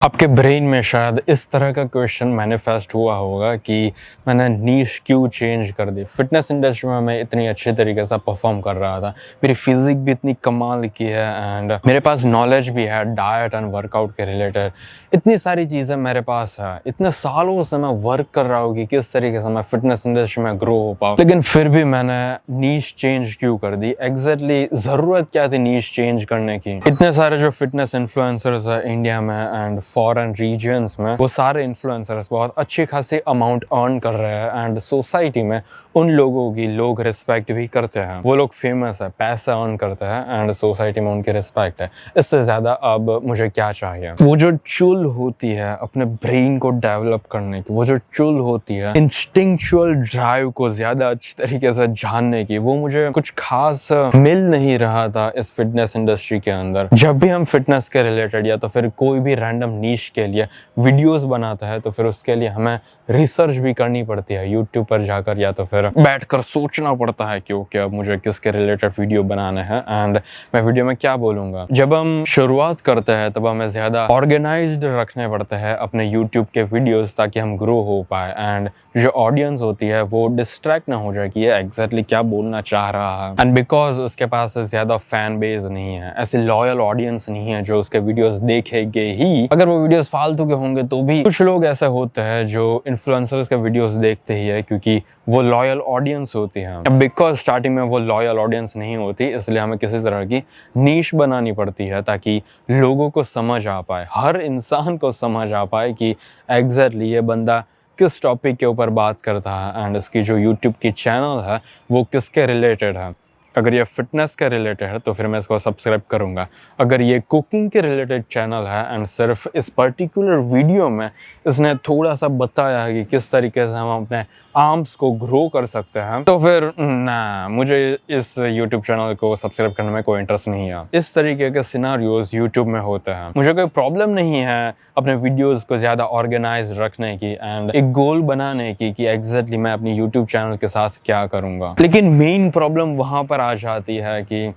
आपके ब्रेन में शायद इस तरह का क्वेश्चन मैनिफेस्ट हुआ होगा कि मैंने नीश क्यों चेंज कर दी। फिटनेस इंडस्ट्री में मैं इतनी अच्छे तरीके से परफॉर्म कर रहा था, मेरी फिजिक भी इतनी कमाल की है एंड मेरे पास नॉलेज भी है डाइट एंड वर्कआउट के रिलेटेड। इतनी सारी चीज़ें मेरे पास है, इतने सालों से मैं वर्क कर रहा हूँ कि किस तरीके से मैं फिटनेस इंडस्ट्री में ग्रो हो पाऊँ, लेकिन फिर भी मैंने नीश चेंज क्यों कर दी। एग्जैक्टली ज़रूरत क्या थी नीश चेंज करने की। इतने सारे जो फिटनेस इन्फ्लुएंसर्स है इंडिया में एंड फॉरेन रीजन्स में, वो सारे इन्फ्लुएंसर्स बहुत अच्छी खासी अमाउंट अर्न कर रहे हैं एंड सोसाइटी में उन लोगों की लोग रिस्पेक्ट भी करते हैं। वो लोग फेमस है, पैसा अर्न करते हैं एंड सोसाइटी में उनकी रिस्पेक्ट है। इससे ज़्यादा अब मुझे क्या चाहिए। वो जो चुल होती है अपने ब्रेन को डेवलप करने की, वो जो चुल होती है इंस्टिंक्चुअल ड्राइव को ज़्यादा अच्छी तरीके से जानने की, वो मुझे कुछ खास मिल नहीं रहा था इस फिटनेस इंडस्ट्री के अंदर। जब भी हम फिटनेस के रिलेटेड या तो फिर कोई भी रैंडम नीश के लिए वीडियोस बनाता है तो फिर उसके लिए हमें रिसर्च भी करनी पड़ती है यूट्यूब पर जाकर, या तो फिर बैठकर सोचना पड़ता है कि ओके अब मुझे किसके रिलेटेड वीडियो बनाना है एंड मैं वीडियो में क्या बोलूंगा। जब हम शुरुआत करते हैं तब हमें ज्यादा ऑर्गेनाइज्ड रखने पड़ते हैं अपने यूट्यूब के वीडियोस ताकि हम ग्रो हो पाए एंड जो ऑडियंस होती है वो डिस्ट्रैक्ट ना हो जाए कि ये एग्जैक्टली क्या बोलना चाह रहा है। एंड बिकॉज उसके पास ज्यादा फैन बेस नहीं है, ऐसी लॉयल ऑडियंस नहीं है जो उसके वीडियोस देखेंगे ही। अगर वो वीडियोस फालतू के होंगे तो भी कुछ लोग ऐसे होते हैं जो इन्फ्लुएंसर्स के वीडियोस देखते ही है क्योंकि वो लॉयल ऑडियंस होती है। बिकॉज स्टार्टिंग में वो लॉयल ऑडियंस नहीं होती, इसलिए हमें किसी तरह की नीश बनानी पड़ती है ताकि लोगों को समझ आ पाए, हर इंसान को समझ आ पाए कि एग्जैक्टली ये बंदा किस टॉपिक के ऊपर बात करता है एंड इसकी जो यूट्यूब की चैनल है वो किसके रिलेटेड है। अगर ये फिटनेस के रिलेटेड है तो फिर मैं इसको सब्सक्राइब करूंगा। अगर ये कुकिंग के रिलेटेड चैनल है एंड सिर्फ इस पर्टिकुलर वीडियो में इसने थोड़ा सा बताया है कि किस तरीके से हम अपने आर्म्स को ग्रो कर सकते हैं, तो फिर ना, मुझे इस YouTube चैनल को सब्सक्राइब करने में कोई इंटरेस्ट नहीं है। इस तरीके के सिनारियोज YouTube में होते हैं। मुझे कोई प्रॉब्लम नहीं है अपने वीडियोस को ज़्यादा ऑर्गेनाइज रखने की एंड एक गोल बनाने की कि एग्जैक्टली मैं अपनी YouTube चैनल के साथ क्या करूँगा। लेकिन मेन प्रॉब्लम वहाँ पर आ जाती है कि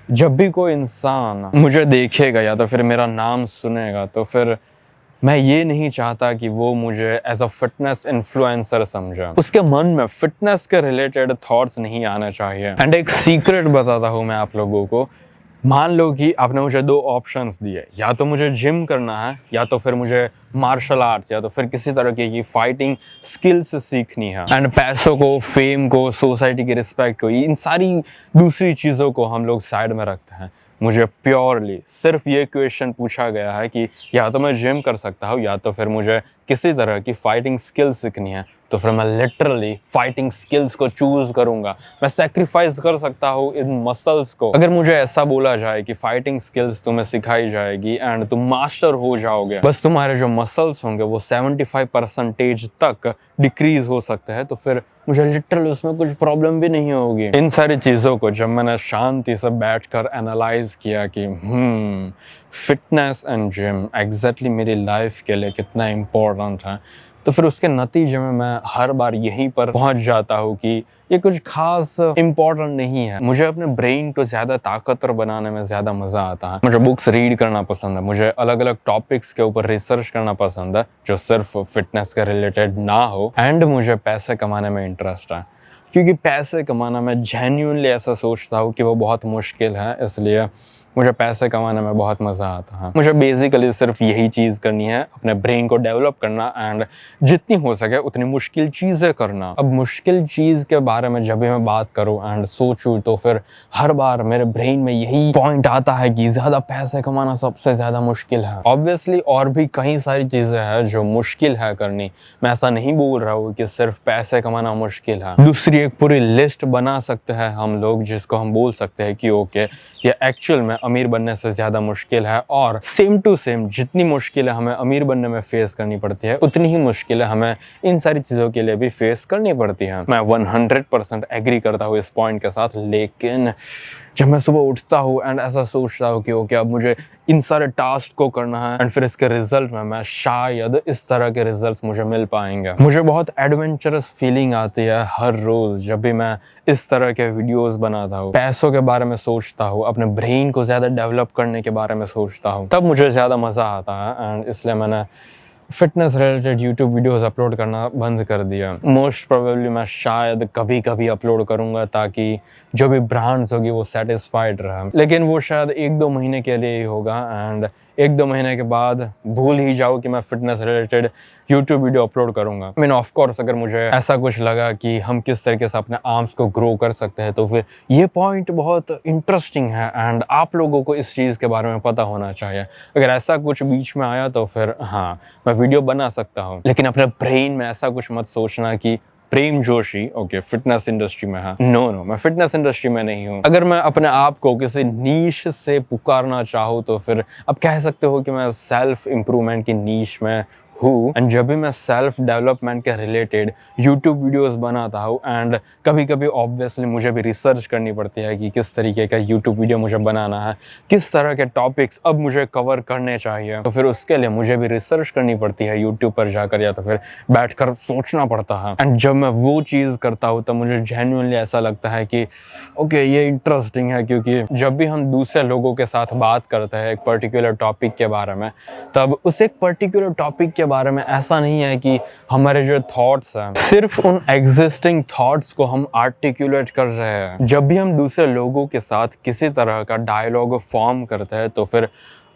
जब भी कोई इंसान मुझे देखेगा या तो फिर मेरा नाम सुनेगा तो फिर मैं ये नहीं चाहता कि वो मुझे एज अ फिटनेस इन्फ्लुएंसर समझे। उसके मन में फिटनेस के रिलेटेड थॉट्स नहीं आने चाहिए। एंड एक सीक्रेट बताता हूँ मैं आप लोगों को। मान लो कि आपने मुझे दो ऑप्शंस दिए, या तो मुझे जिम करना है या तो फिर मुझे मार्शल आर्ट्स या तो फिर किसी तरह की फाइटिंग स्किल्स सीखनी है। एंड पैसों को, फेम को, सोसाइटी की रिस्पेक्ट को, इन सारी दूसरी चीज़ों को हम लोग साइड में रखते हैं। मुझे प्योरली सिर्फ ये क्वेश्चन पूछा गया है कि या तो मैं जिम कर सकता हूँ या तो फिर मुझे किसी तरह की फाइटिंग स्किल्स सीखनी है, तो फिर मैं लिटरली फाइटिंग स्किल्स को चूज करूंगा। मैं सेक्रीफाइस कर सकता हूँ इन मसल्स को। अगर मुझे ऐसा बोला जाए कि फाइटिंग स्किल्स तुम्हें सिखाई जाएगी एंड तुम मास्टर हो जाओगे, बस तुम्हारे जो मसल्स होंगे वो 75% तक डिक्रीज हो सकते हैं, तो फिर मुझे लिटरली उसमें कुछ प्रॉब्लम भी नहीं होगी। इन सारी चीज़ों को जब मैंने शांति से बैठकर एनालाइज किया कि फिटनेस एंड जिम एग्जैक्टली मेरी लाइफ के लिए कितना इम्पोर्टेंट है, तो फिर उसके नतीजे में मैं हर बार यहीं पर पहुंच जाता हूँ कि ये कुछ खास इम्पोर्टेंट नहीं है। मुझे अपने ब्रेन को ज़्यादा ताकतवर बनाने में ज़्यादा मज़ा आता है। मुझे बुक्स रीड करना पसंद है, मुझे अलग अलग टॉपिक्स के ऊपर रिसर्च करना पसंद है जो सिर्फ फिटनेस के रिलेटेड ना हो, एंड मुझे पैसे कमाने में इंटरेस्ट है क्योंकि पैसे कमाना मैं जेन्युइनली ऐसा सोचता हूँ कि वो बहुत मुश्किल है, इसलिए मुझे पैसे कमाने में बहुत मज़ा आता है। मुझे बेसिकली सिर्फ यही चीज़ करनी है, अपने ब्रेन को डेवलप करना एंड जितनी हो सके उतनी मुश्किल चीज़ें करना। अब मुश्किल चीज़ के बारे में जब भी मैं बात करूँ एंड सोचूँ तो फिर हर बार मेरे ब्रेन में यही पॉइंट आता है कि ज़्यादा पैसे कमाना सबसे ज़्यादा मुश्किल है। ऑब्वियसली और भी कई सारी चीज़ें हैं जो मुश्किल है करनी, मैं ऐसा नहीं बोल रहा हूँ कि सिर्फ पैसे कमाना मुश्किल है। दूसरी एक पूरी लिस्ट बना सकते हैं हम लोग जिसको हम बोल सकते हैं कि ओके ये एक्चुअल में अमीर बनने से ज्यादा मुश्किल है, और सेम टू सेम जितनी मुश्किलें हमें अमीर बनने में फेस करनी पड़ती है उतनी ही मुश्किलें हमें इन सारी चीजों के लिए भी फेस करनी पड़ती है। मैं 100% एग्री करता हूँ इस पॉइंट के साथ। लेकिन जब मैं सुबह उठता हूँ एंड ऐसा सोचता हूँ कि ओके अब मुझे इन सारे टास्क को करना है एंड फिर इसके रिजल्ट में मैं शायद इस तरह के रिजल्ट्स मुझे मिल पाएंगे। मुझे बहुत एडवेंचरस फीलिंग आती है हर रोज जब भी मैं इस तरह के वीडियोस बनाता हूँ, पैसों के बारे में सोचता हूँ, अपने ब्रेन को ज्यादा डेवलप करने के बारे में सोचता हूँ, तब मुझे ज्यादा मजा आता है। एंड इसलिए मैंने fitness related YouTube videos upload करना बंद कर दिया। मोस्ट प्रोबेबली मैं शायद कभी कभी अपलोड करूंगा ताकि जो भी ब्रांड्स होगी वो सेटिस्फाइड रहे, लेकिन वो शायद 1-2 महीने के लिए ही होगा एंड 1-2 महीने के बाद भूल ही जाओ कि मैं fitness related YouTube video upload करूंगा। आई मीन ऑफ कोर्स अगर मुझे ऐसा कुछ लगा कि हम किस तरीके से अपने आर्म्स को ग्रो कर सकते हैं तो फिर ये पॉइंट बहुत इंटरेस्टिंग है एंड आप लोगों को इस चीज़ के बारे में पता होना चाहिए। अगर ऐसा कुछ बीच में आया तो फिर हाँ मैं वीडियो बना सकता हूँ, लेकिन अपने ब्रेन में ऐसा कुछ मत सोचना कि प्रेम जोशी ओके फिटनेस इंडस्ट्री में है। नो मैं फिटनेस इंडस्ट्री में नहीं हूँ। अगर मैं अपने आप को किसी नीश से पुकारना चाहूँ तो फिर आप कह सकते हो कि मैं सेल्फ इम्प्रूवमेंट की नीश में हूँ। एंड जब भी मैं सेल्फ डेवलपमेंट के रिलेटेड यूट्यूब वीडियोस बनाता हूँ एंड कभी कभी ऑब्वियसली मुझे भी रिसर्च करनी पड़ती है कि किस तरीके का यूट्यूब वीडियो मुझे बनाना है, किस तरह के टॉपिक्स अब मुझे कवर करने चाहिए, तो फिर उसके लिए मुझे भी रिसर्च करनी पड़ती है यूट्यूब पर जाकर या तो फिर बैठकर सोचना पड़ता है। एंड जब मैं वो चीज़ करता हूँ तब मुझे जेन्युइनली ऐसा लगता है कि ओके ये इंटरेस्टिंग है, क्योंकि जब भी हम दूसरे लोगों के साथ बात करते हैं एक पर्टिकुलर टॉपिक के बारे में, तब उस एक पर्टिकुलर टॉपिक के बारे में ऐसा नहीं है कि हमारे जो थॉट्स हैं सिर्फ उन एग्जिस्टिंग थॉट्स को हम आर्टिकुलेट कर रहे हैं। जब भी हम दूसरे लोगों के साथ किसी तरह का डायलॉग फॉर्म करते हैं तो फिर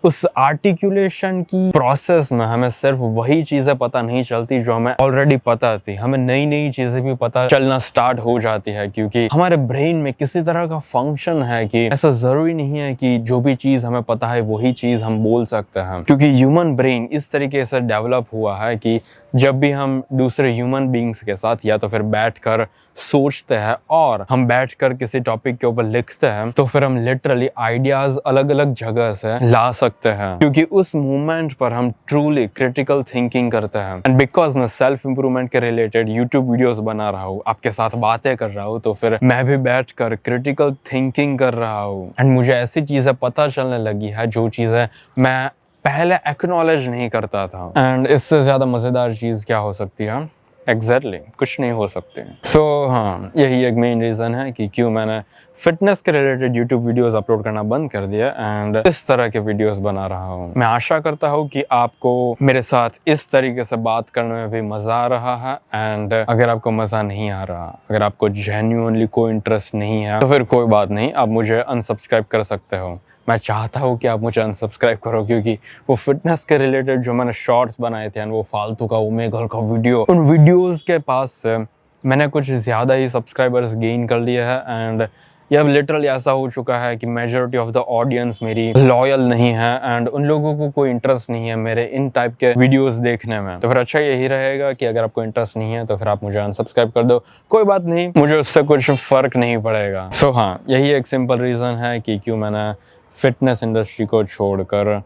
उस आर्टिकुलेशन की प्रोसेस में हमें सिर्फ वही चीजें पता नहीं चलती जो हमें ऑलरेडी पता थी, हमें नई नई चीजें भी पता चलना स्टार्ट हो जाती है, क्योंकि हमारे ब्रेन में किसी तरह का फंक्शन है कि ऐसा जरूरी नहीं है कि जो भी चीज हमें पता है वही चीज हम बोल सकते हैं, क्योंकि ह्यूमन ब्रेन इस तरीके से डेवलप हुआ है कि जब भी हम दूसरे ह्यूमन बींग्स के साथ या तो फिर बैठकर सोचते हैं और हम बैठकर किसी टॉपिक के ऊपर लिखते हैं तो फिर हम लिटरली आइडियाज अलग अलग जगह से ला सकते हैं, क्योंकि उस मोमेंट पर हम ट्रूली क्रिटिकल थिंकिंग करते हैं। एंड बिकॉज मैं सेल्फ इंप्रूवमेंट के रिलेटेड यूट्यूब वीडियोस बना रहा हूँ, आपके साथ बातें कर रहा हूँ, तो फिर मैं भी बैठकर क्रिटिकल थिंकिंग कर रहा हूँ एंड मुझे ऐसी चीजें पता चलने लगी है जो चीजें मैं पहले एक्नॉलेज नहीं करता था। एंड इससे ज्यादा मजेदार चीज क्या हो सकती है? एग्जैक्टली कुछ नहीं हो सकते। सो हाँ यही एक मेन रीज़न है कि क्यों मैंने फिटनेस के रिलेटेड यूट्यूब वीडियोस अपलोड करना बंद कर दिया एंड इस तरह के वीडियोस बना रहा हूँ। मैं आशा करता हूँ कि आपको मेरे साथ इस तरीके से बात करने में भी मज़ा आ रहा है एंड अगर आपको मज़ा नहीं आ रहा, अगर आपको जेन्युइनली कोई इंटरेस्ट नहीं है तो फिर कोई बात नहीं, आप मुझे अनसब्सक्राइब कर सकते हो। मैं चाहता हूँ कि आप मुझे अनसब्सक्राइब करो, क्योंकि वो फिटनेस के रिलेटेड जो मैंने शॉर्ट्स बनाए थे वो फालतू का ओमेगल का वीडियो, उन वीडियोस के पास से मैंने कुछ ज़्यादा ही सब्सक्राइबर्स गेन कर लिए हैं एंड ये अब लिटरली ऐसा हो चुका है कि मेजॉरिटी ऑफ द ऑडियंस मेरी लॉयल नहीं है एंड उन लोगों को कोई इंटरेस्ट नहीं है मेरे इन टाइप के वीडियोस देखने में। तो फिर अच्छा यही रहेगा कि अगर आपको इंटरेस्ट नहीं है तो फिर आप मुझे अनसब्सक्राइब कर दो, कोई बात नहीं, मुझे उससे कुछ फर्क नहीं पड़ेगा। सो हाँ यही एक सिंपल रीज़न है कि क्यों मैंने फिटनेस इंडस्ट्री को छोड़कर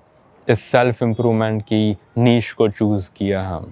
इस सेल्फ इम्प्रूवमेंट की नीश को चूज़ किया है।